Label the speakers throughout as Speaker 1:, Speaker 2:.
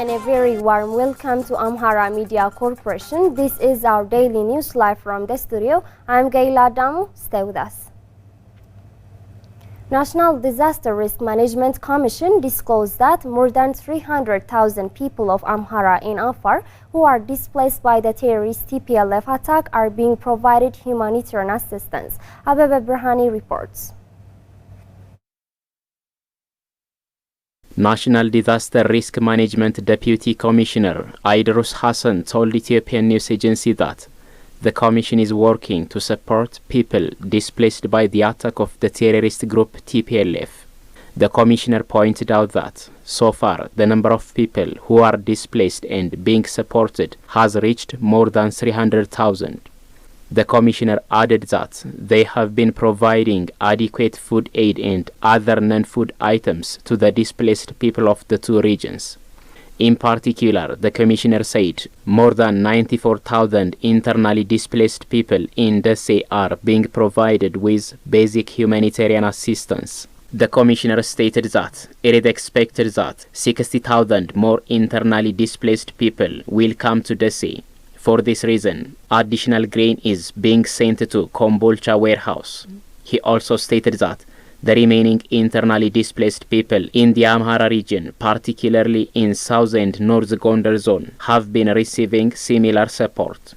Speaker 1: and a very warm welcome to Amhara Media Corporation. This is our daily news live from the studio. I'm Gaila Damu. Stay with us. National Disaster Risk Management Commission disclosed that more than 300,000 people of Amhara in Afar who are displaced by the terrorist TPLF attack are being provided humanitarian assistance. Abebe Brahani reports.
Speaker 2: National Disaster Risk Management Deputy Commissioner Idrus Hassan told Ethiopian news agency that the Commission is working to support people displaced by the attack of the terrorist group TPLF. The Commissioner pointed out that, so far, the number of people who are displaced and being supported has reached more than 300,000. The Commissioner added that they have been providing adequate food aid and other non-food items to the displaced people of the two regions. In particular, the Commissioner said more than 94,000 internally displaced people in Desse are being provided with basic humanitarian assistance. The Commissioner stated that it is expected that 60,000 more internally displaced people will come to Desse. For this reason, additional grain is being sent to Kombolcha warehouse. He also stated that the remaining internally displaced people in the Amhara region, particularly in South and North Gondar zone, have been receiving similar support.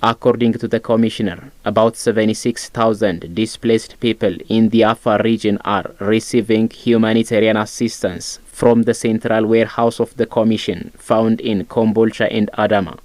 Speaker 2: According to the Commissioner, about 76,000 displaced people in the Afar region are receiving humanitarian assistance from the central warehouse of the Commission found in Kombolcha and Adama,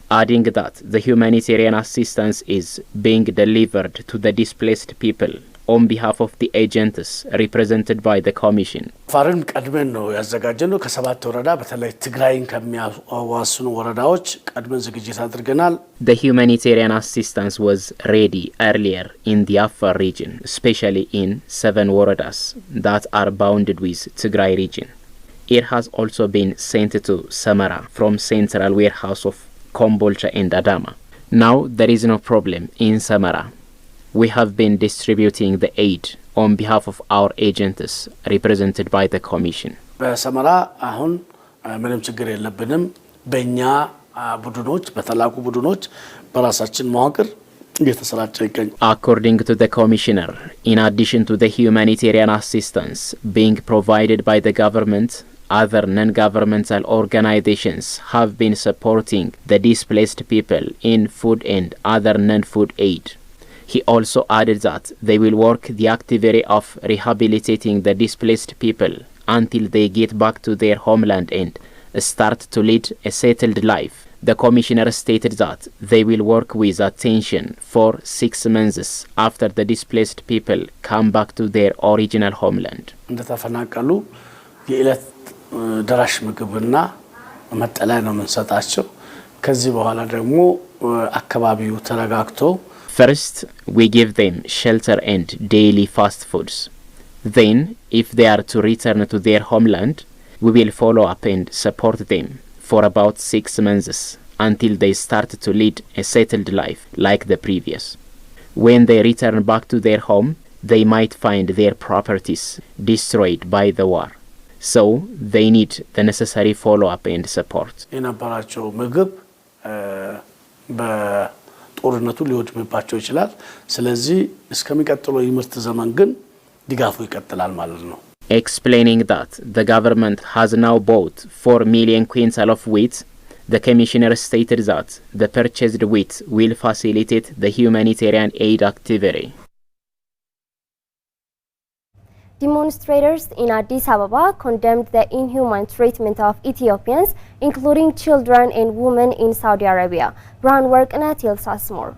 Speaker 2: adding that the humanitarian assistance is being delivered to the displaced people on behalf of the agents represented by the Commission.
Speaker 3: ፋርን ቀድመን ነው ያዘጋጀነው ከሰባት ወረዳ በተለይ ትግራይን ከሚያዋስኑ ወረዳዎች ቀድመን ዝግጅት አድርገናል.
Speaker 2: The humanitarian assistance was ready earlier in the Afar region, especially in 7 waradas that are bounded with Tigray region. It has also been sent to Samara from central warehouse of Kombolcha and Adama. Now there is no problem in Samara. We have been distributing the aid on behalf of our agents represented by the Commission.
Speaker 3: በሰመራ አሁን ምንም ችግር የለብንም በእኛ ቡድኖች በተላኩ ቡድኖች በራሳችን መዋቅር እየተሰራጨ ይገኛል.
Speaker 2: According to the Commissioner, in addition to the humanitarian assistance being provided by the government, other non-governmental organizations have been supporting the displaced people in food and other non-food aid. He also added that they will work the activity of rehabilitating the displaced people until they get back to their homeland and start to lead a settled life. The Commissioner stated that they will work with attention for 6 months after the displaced people come back to their original homeland.
Speaker 3: እንደተፈናቀሉ የዕለት ደራሽ ምግብና መጠለያ ነው የምንሰጣቸው ከዚህ በኋላ ደግሞ አካባቢው ተረጋግቶ
Speaker 2: First, we give them shelter and daily fast foods. Then, if they are to return to their homeland, we will follow up and support them for about 6 months until they start to lead a settled life like the previous. When they return back to their home, they might find their properties destroyed by the war. So, they need the necessary follow-up and support.
Speaker 3: የነበራቸው ምግብ ጦርነቱ ሊወድምባቸው ይችላል ስለዚህ እስከሚቀጥለው የምርት ዘመን ግን ድጋፉ ይቀጥላል ማለት ነው.
Speaker 2: Explaining that the government has now bought 4 million quintals of wheat, the Commissioner stated that the purchased wheat will facilitate the humanitarian aid activity.
Speaker 1: Demonstrators in Addis Ababa condemned the inhuman treatment of Ethiopians, including children and women in Saudi Arabia. Brown Workna tells us more.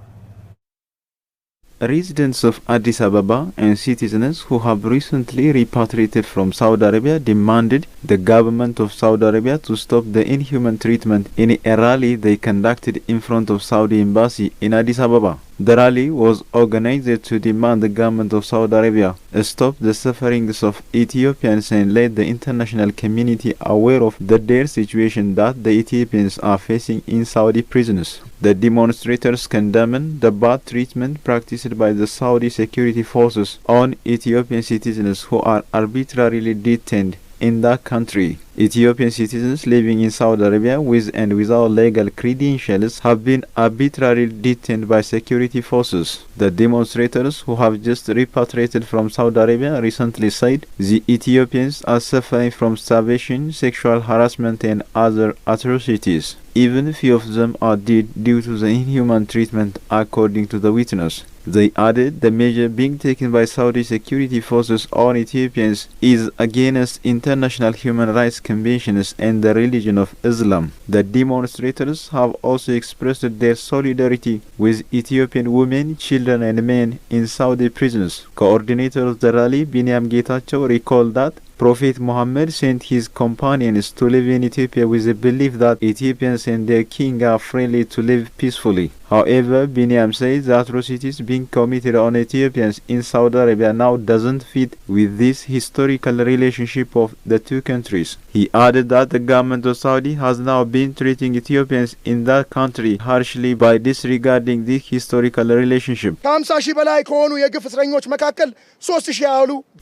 Speaker 4: Residents of Addis Ababa and citizens who have recently repatriated from Saudi Arabia demanded the government of Saudi Arabia to stop the inhuman treatment in a rally they conducted in front of Saudi embassy in Addis Ababa. The rally was organized to demand the government of Saudi Arabia stop the sufferings of Ethiopians and let the international community aware of the dire situation that the Ethiopians are facing in Saudi prisons. The demonstrators condemned the bad treatment practiced by the Saudi security forces on Ethiopian citizens who are arbitrarily detained in that country. Ethiopian citizens living in Saudi Arabia with and without legal credentials have been arbitrarily detained by security forces. The demonstrators who have just repatriated from Saudi Arabia recently said the Ethiopians are suffering from starvation, sexual harassment and other atrocities. Even few of them are dead due to the inhuman treatment, according to the witness. They added the measure being taken by Saudi security forces on Ethiopians is against international human rights conventions and the religion of Islam. The demonstrators have also expressed their solidarity with Ethiopian women, children and men in Saudi prisons. Coordinator of the rally, Binyam Getachew, recalled that Prophet Muhammad sent his companions to live in Ethiopia with the belief that Ethiopians and their king are friendly to live peacefully. However, Binyam says the atrocities being committed on Ethiopians in Saudi Arabia now doesn't fit with this historical relationship of the two countries. He added that the government of Saudi has now been treating Ethiopians in that country harshly by disregarding this historical relationship.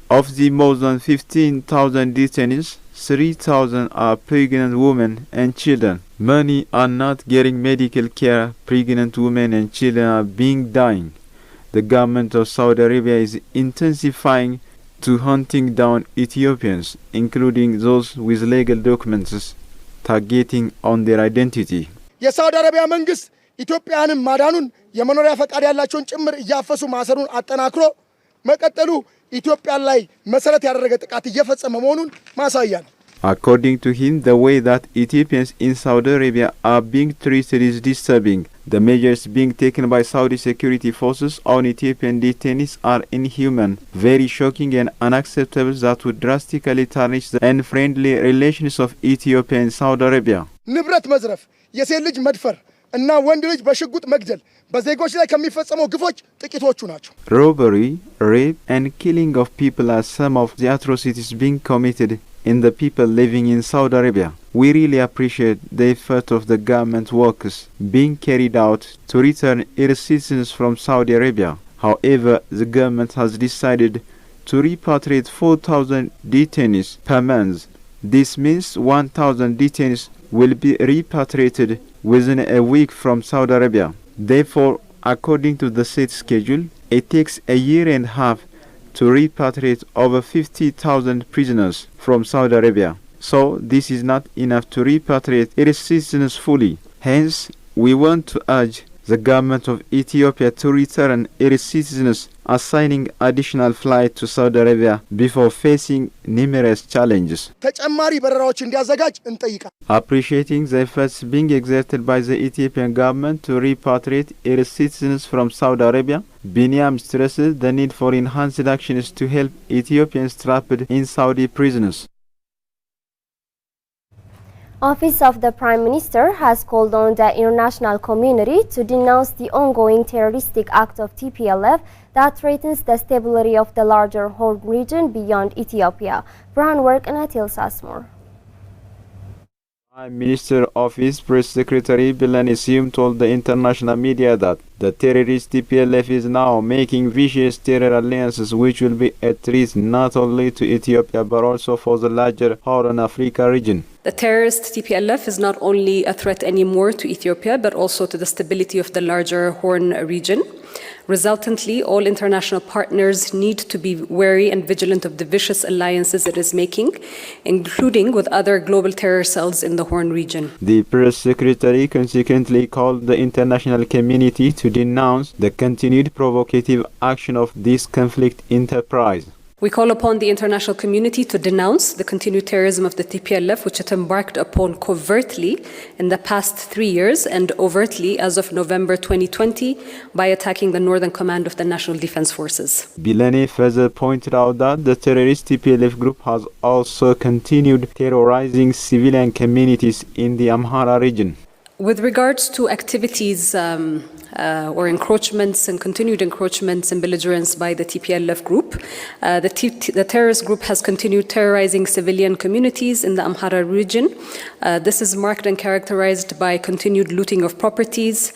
Speaker 4: Of the more than 15,000 detainees, 3,000 are pregnant women and children. Many are not getting medical care. Pregnant women and children are dying. The government of Saudi Arabia is intensifying to hunting down Ethiopians, including those with legal documents, targeting on their identity.
Speaker 5: የሳውዲ አረቢያ መንግስት ኢትዮጵያንም ማዳኑን የመኖሪያ ፈቃድ ያላቸውን ጭምር እያፈሱ ማሰሩን አጠናክሮ መቀጠሉ ኢትዮጵያ ላይ መሰረት ያደረገ ጥቃት እየፈጸመ መሆኑን ማሳያ ነው።
Speaker 4: According to him, the way that Ethiopians in Saudi Arabia are being treated is disturbing. The measures being taken by Saudi security forces on Ethiopian detainees are inhuman, very shocking and unacceptable that would drastically tarnish the unfriendly relations of Ethiopia and Saudi Arabia.
Speaker 5: ንብረት መዝረፍ፣ የሴት ልጅ መድፈር እና ወንድ ልጅ በሽጉጥ መግደል በዜጎች ላይ ከሚፈጸመው ግፎች ጥቂቶቹ ናቸው።
Speaker 4: Robbery, rape and killing of people are some of the atrocities being committed in the people living in Saudi Arabia. We really appreciate the effort of the government workers being carried out to return its citizens from Saudi Arabia. However, the government has decided to repatriate 4,000 detainees per month. This means 1,000 detainees will be repatriated within a week from Saudi Arabia. Therefore, according to the set schedule, it takes a year and a half to repatriate over 50,000 prisoners from Saudi Arabia. So, this is not enough to repatriate its citizens fully. Hence, we want to urge the government of Ethiopia to return its citizens, assigning additional flight to Saudi Arabia before facing numerous challenges.
Speaker 5: ተጨማሪ በረራዎች እንዲያዘጋጅ እንጠይቃለን።
Speaker 4: Appreciating the efforts being exerted by the Ethiopian government to repatriate its citizens from Saudi Arabia, Binyam stresses the need for enhanced actions to help Ethiopians trapped in Saudi prisons.
Speaker 1: Office of the Prime Minister has called on the international community to denounce the ongoing terroristic act of TPLF that threatens the stability of the larger Horn region beyond Ethiopia. Brian Worknett tells us more.
Speaker 4: Prime Minister Office Press Secretary Bilan Issim told the international media that the terrorist TPLF is now making vicious terror alliances which will be a threat not only to Ethiopia but also for the larger Horn Africa region.
Speaker 6: The terrorist TPLF is not only a threat anymore to Ethiopia but also to the stability of the larger Horn region. Resultantly, all international partners need to be wary and vigilant of the vicious alliances it is making, including with other global terror cells in the Horn region.
Speaker 4: The press secretary consequently called the international community to denounce the continued provocative action of this conflict enterprise.
Speaker 6: We call upon the international community to denounce the continued terrorism of the TPLF, which it embarked upon covertly in the past 3 years and overtly as of November 2020 by attacking the Northern Command of the National Defense Forces.
Speaker 4: Bilane further pointed out that the terrorist TPLF group has also continued terrorizing civilian communities in the Amhara region.
Speaker 6: With regards to activities or encroachments and continued encroachments and belligerence by the TPLF group. The terrorist group has continued terrorizing civilian communities in the Amhara region. This is marked and characterized by continued looting of properties,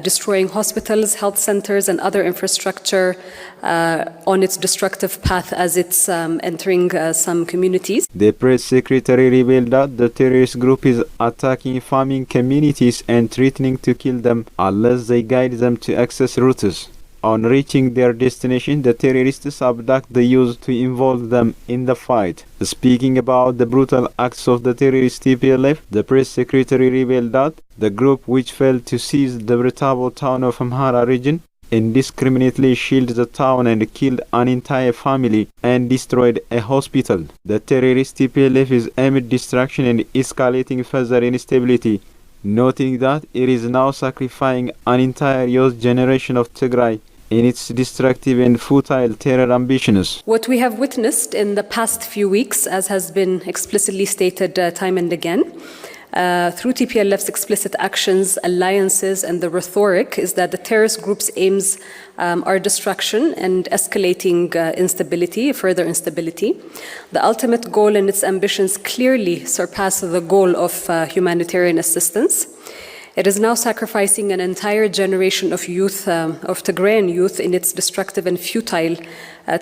Speaker 6: destroying hospitals, health centers, and other infrastructure on its destructive path as it's entering some communities.
Speaker 4: The press secretary revealed that the terrorist group is attacking farming communities and threatening to kill them unless they guide them to access routes. On reaching their destination, the terrorists abduct the youth to involve them in the fight. Speaking about the brutal acts of the terrorist TPLF, the press secretary revealed that the group, which failed to seize the Brtabo town of Amhara region, indiscriminately shelled the town and killed an entire family and destroyed a hospital. The terrorist TPLF is amid destruction and escalating further instability, noting that it is now sacrificing an entire youth generation of Tigray in its destructive and futile terror ambitions.
Speaker 6: What we have witnessed in the past few weeks, as has been explicitly stated time and again, through TPLF's explicit actions, alliances, and the rhetoric, is that the terrorist group's aims are destruction and escalating instability, further instability. The ultimate goal and its ambitions clearly surpass the goal of humanitarian assistance. It is now sacrificing an entire generation of youth, of Tigrayan youth, in its destructive and futile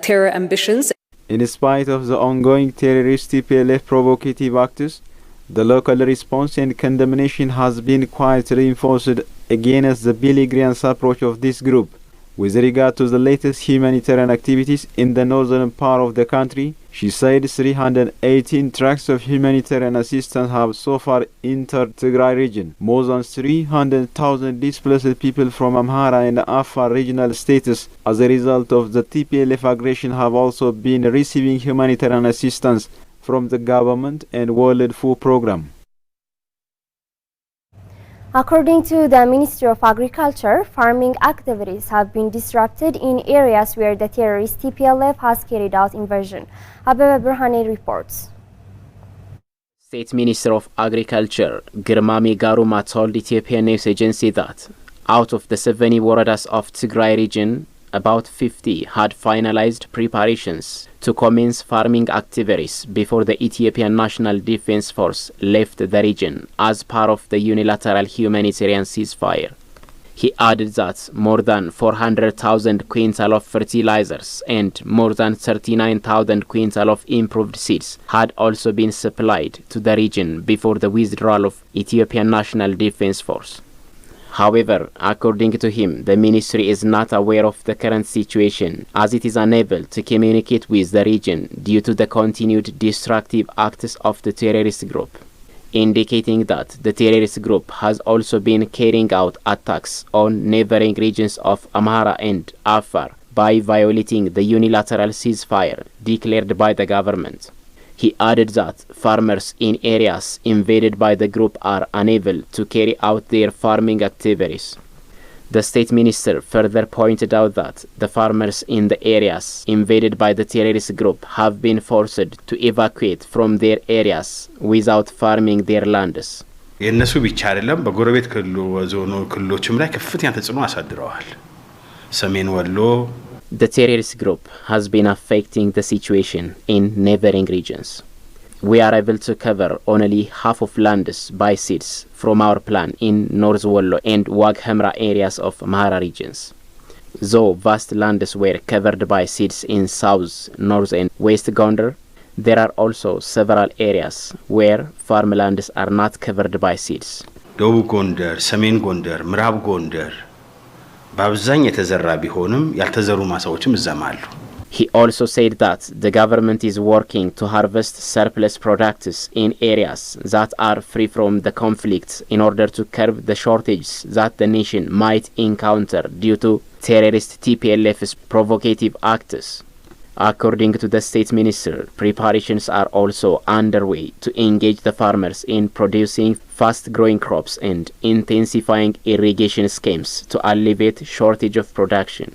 Speaker 6: terror ambitions.
Speaker 4: In spite of the ongoing terrorist TPLF provocative acts, the local response and condemnation has been quite reinforced against the belligerent approach of this group. With regard to the latest humanitarian activities in the northern part of the country, she said 318 trucks of humanitarian assistance have so far entered Tigray region. More than 300,000 displaced people from Amhara and Afar regional states as a result of the TPLF aggression have also been receiving humanitarian assistance from the government and World Food Programme.
Speaker 1: According to the Ministry of Agriculture, farming activities have been disrupted in areas where the terrorist TPLF has carried out invasion. Abebe Burhane reports.
Speaker 2: State Minister of Agriculture Girmami Garuma told Ethiopian news agency that out of the 70 waradas of Tigray region, about 50 had finalized preparations to commence farming activities before the Ethiopian National Defense Force left the region as part of the unilateral humanitarian ceasefire. He added that more than 400,000 quintal of fertilizers and more than 39,000 quintal of improved seeds had also been supplied to the region before the withdrawal of Ethiopian National Defense Force. However, according to him, the ministry is not aware of the current situation as it is unable to communicate with the region due to the continued destructive acts of the terrorist group, indicating that the terrorist group has also been carrying out attacks on neighboring regions of Amhara and Afar by violating the unilateral ceasefire declared by the government. He added that farmers in areas invaded by the group are unable to carry out their farming activities. The state minister further pointed out that the farmers in the areas invaded by the terrorist group have been forced to evacuate from their areas without farming their lands.
Speaker 7: የነሱ ብቻ አይደለም በጎረቤት ክልሎችም ላይ ከፍተኛ ተጽዕኖ አሳድረዋል። ሰሜን ወሎ
Speaker 2: The terrorist group has been affecting the situation in neighboring regions. We are able to cover only half of lands by seeds from our plan in North Wollo and Waghemra areas of Amhara regions. Though vast lands were covered by seeds in South, North and West Gondar, there are also several areas where farmlands are not covered by seeds.
Speaker 7: ደቡብ ጎንደር፣ ሰሜን ጎንደር፣ ምዕራብ ጎንደር በአብዛኛው የተዘራ ቢሆንም ያልተዘሩ ማሳዎችም እዛማሉ።
Speaker 2: He also said that the government is working to harvest surplus products in areas that are free from the conflicts in order to curb the shortages that the nation might encounter due to terrorist TPLF's provocative acts. According to the state minister, preparations are also underway to engage the farmers in producing fast-growing crops and intensifying irrigation schemes to alleviate shortage of production.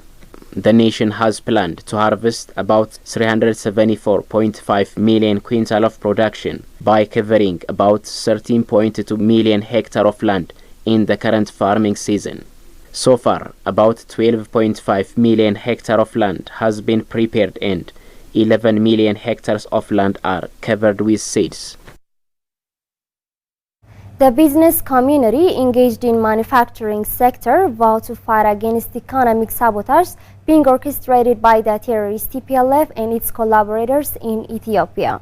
Speaker 2: The nation has planned to harvest about 374.5 million quintal of production by covering about 13.2 million hectare of land in the current farming season. So far, about 12.5 million hectares of land has been prepared and 11 million hectares of land are covered with seeds.
Speaker 1: The business community engaged in manufacturing sector vowed to fight against economic sabotage being orchestrated by the terrorist TPLF and its collaborators in Ethiopia.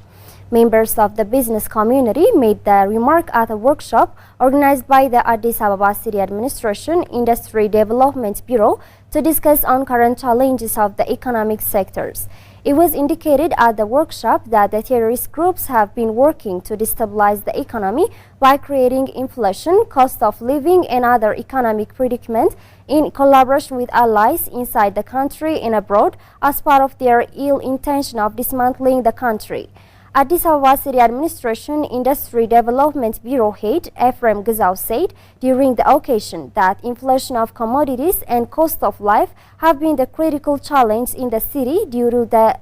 Speaker 1: Members of the business community made the remark at a workshop organized by the Addis Ababa City Administration Industry Development Bureau to discuss on current challenges of the economic sectors. It was indicated at the workshop that the terrorist groups have been working to destabilize the economy by creating inflation, cost of living, and other economic predicaments in collaboration with allies inside the country and abroad as part of their ill intention of dismantling the country. Addis Ababa City Administration Industry Development Bureau head Ephraim Gazau said during the occasion that inflation of commodities and cost of life have been the critical challenge in the city due to the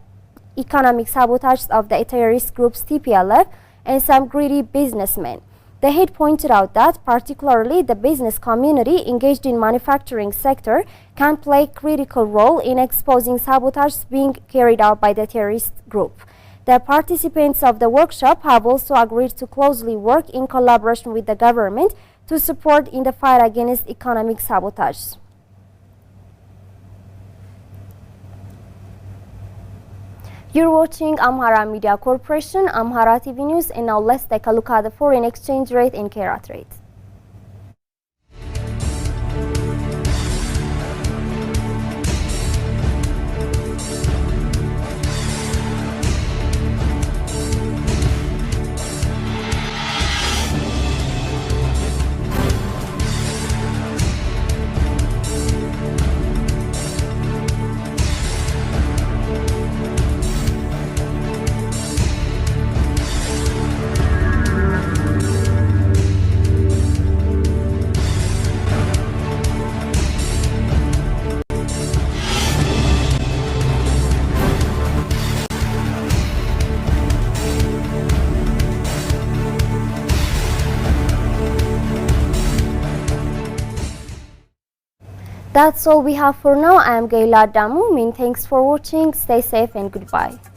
Speaker 1: economic sabotage of the terrorist groups TPLF and some greedy businessmen. The head pointed out that particularly the business community engaged in manufacturing sector can play a critical role in exposing sabotage being carried out by the terrorist group. The participants of the workshop have also agreed to closely work in collaboration with the government to support in the fight against economic sabotage. You're watching Amhara Media Corporation, Amhara TV News, and now let's take a look at the foreign exchange rate and karat rate. That's all we have for now. I am Gaila Damu. Thanks for watching. Stay safe and goodbye.